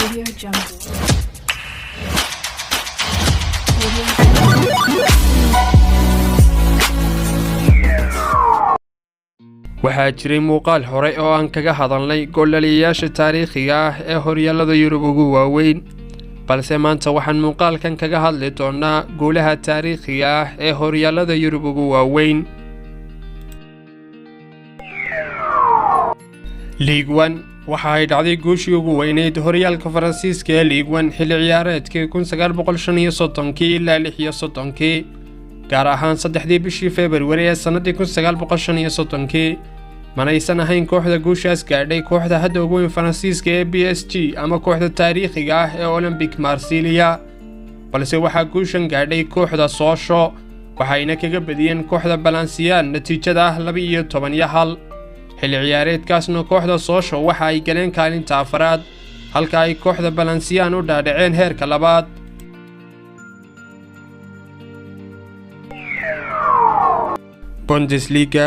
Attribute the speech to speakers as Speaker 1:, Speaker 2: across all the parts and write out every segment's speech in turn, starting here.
Speaker 1: Audio Jungle.
Speaker 2: waxaa jiray muuqaal hore oo aan kaga hadalnay goolaliyayaasha taariikhiga ah ee horyaalada Yurub ugu waaweyn balse maanta waxaan muuqaalkan kaga hadli doonaa guulaha taariikhiga ah ee horyaalada Yurub ugu waaweyn. Ligue 1 waxa ay dhacday guushii ugu weyneyd horyaalka Faransiiska ee Ligue 1 xilli ciyaareedkii 1935 ilaa 36 gaar ahaan 3 bishii February ee sanadii 1935 manaysan ahayn kooxda guushaas gaadhay kooxda hadda ugu weyn Faransiiska ee PSG ama kooxda taariikhiga ah ee Olympique Marseille balse waxaa guushan gaadhay kooxda Sochaux waxayna kaga badiyeen kooxda Valenciennes natiijada ah 12-1 xilli ciyaareedkaasna kooxda Sochaux waxa ay galeen kaalinta afraad halka ay kooxda Valenciennes u dhaadhaceen heerka labaad. Bundesliga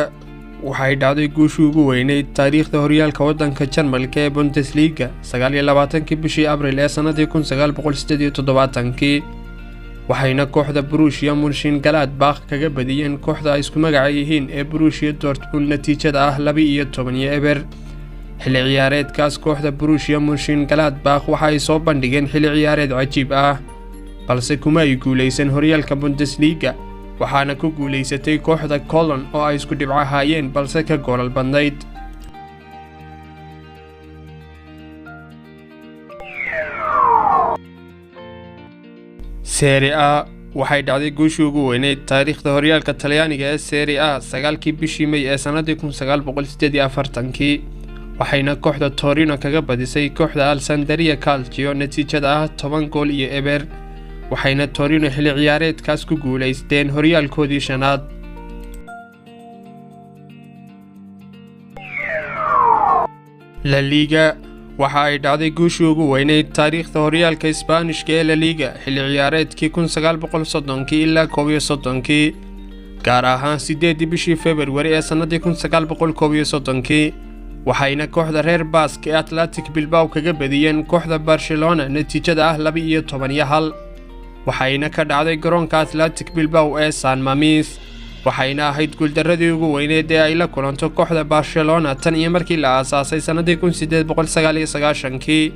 Speaker 2: waxay dhacday guushii ugu weyneyd taariikhda horyaalka waddanka Jarmalka ee Bundesliga 29 bishii Abriil ee sanadii 1978 waxayna kooxda Borussia Mönchengladbach kaga badiyeen kooxda ay isku magac yihiin ee Borussia Dortmund natiijada ah 12-0 xilli ciyaareedkaas kooxda Borussia Mönchengladbach waxa ay soo bandhigeen xilli ciyaareed cajiib ah balse kuma ay guuleysan horyaalka Bundesliga waxaana ku guuleysatay kooxda Cologne oo ay isku dhibcahaayeen balse ka goolal badnayd. Serie A waxay dhacday guushii ugu weyneyd taariikhda horyaalka Talyaaniga ee Serie A 9 bishii May ee sanadii 1948 waxayna kooxda Torino kaga badisay kooxda Alessandria Calcio natiijada ah 10-0 waxayna Torino xilli ciyaareedkaas ku guuleysteen horyaalkoodii shanaad. La Liga waxa ay dhacday guushii ugu weyneyd taariikhda horyaalka Isbaanishka ee La Liga xilli ciyaareedkii 1930 ilaa 31 gaar ahaan 8 bishii February ee sanadii 1931 waxayna kooxda reer Basque ee Athletic Bilbao kaga badiyeen kooxda Barcelona natiijada ah 12-1 waxayna ka dhacday garoonka Athletic Bilbao ee San Mamés waxayna ahayd guuldaradii ugu weyneyd ee ay la kulanto kooxda Barcelona tan iyo markii la aasaasay sanadii 1899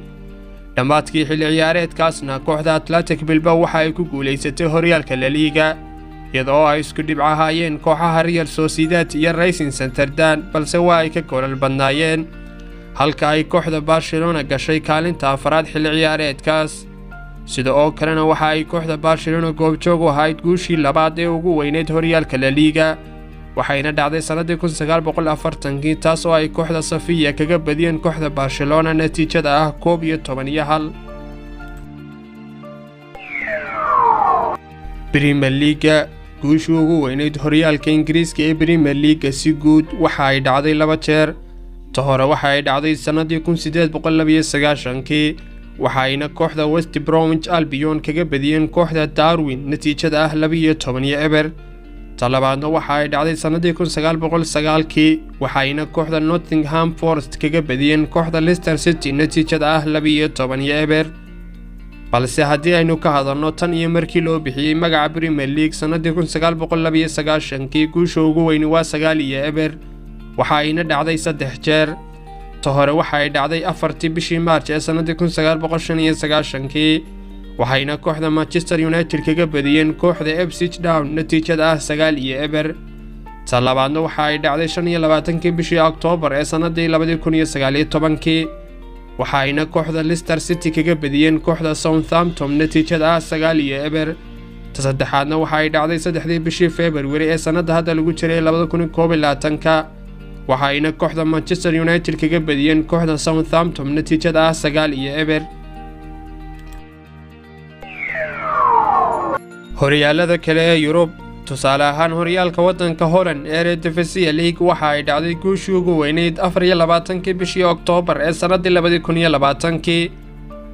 Speaker 2: dhamaadkii xilli ciyaareedkaasna kooxda Athletic Bilbao waxa ay ku guuleysatay horyaalka La Liga iyadoo ay isku dhibcahaayeen kooxaha Real Sociedad iyo Racing Santander balse waa ay ka goolal badnaayeen halka ay kooxda Barcelona gashay kaalinta afraad xilli ciyaareedkaas sida oo kalena waxa ay kooxda Barcelona goobjoog u ahayd guushii labaad ee ugu weyneyd horyaalka La Liga waxayna dhacday sanadii 1940 taas oo ay kooxda Sevilla kaga badiyeen kooxda Barcelona natiijada ah 11-1. Premier League guushii ugu weyneyd horyaalka Ingiriiska ee Premier League si guud waxa ay dhacday 2 jeer hore waxa ay dhacday sanadii 1892 waxayna kooxda West Bromwich Albion kaga badiyeen kooxda Darwin natiijada ah 12-0 talabaadna waxa ay dhacday sanadii 1909 waxayna kooxda Nottingham Forest kaga badiyeen kooxda Leicester City natiijada ah 12-0 balse haddii aynu ka hadalno tan iyo markii loo bixiyay magaca Premier League sanadii 1992 guusha ugu weyn waa 9-0 waxayna dhacday 3 jeer hore waxa ay dhacday 4 bishii March ee sanadii 1995 waxayna kooxda Manchester United kaga badiyeen kooxda Ipswich Town natiijada ah 9-0 talabaadna waxa ay dhacday 25 bishii October ee sanadii 2019 waxayna kooxda Leicester City kaga badiyeen kooxda Southampton natiijada ah 9-0 saddexaadna waxa ay dhacday 3 bishii February ee sanadda hadda lagu jiray 2021 waxayna kooxda Manchester United kaga badiyeen kooxda Southampton natiijada ah 9-0. horyaalada kale ee Yurub tusaale ahaan horyaalka waddanka Holland ee Eredivisie League waxa ay dhacday guushii ugu weyneyd 24 bishii October ee sanadii 2020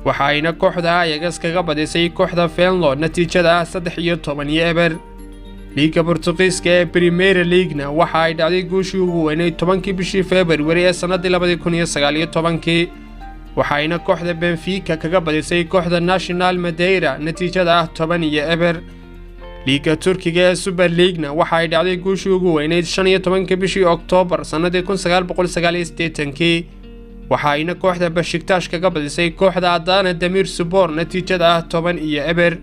Speaker 2: waxayna kooxda Ajax kaga badisay kooxda Feyenoord natiijada ah 13-0 liiga Portugiiska ee Primeira League waxa ay dhacday guushii ugu weyneyd 10 bishii February ee sanadii 2019 waxayna kooxda Benfica kaga badisay kooxda National Madeira natiijada ah 10-0. liiga Turkiga ee Super League-na waxay dhacday guushii ugu weynayd 15 bishii Oktoobar sanadii 1989 waxayna kooxda Besiktas kaga badisay kooxda Adana Demirspor natiijada ah 10-0.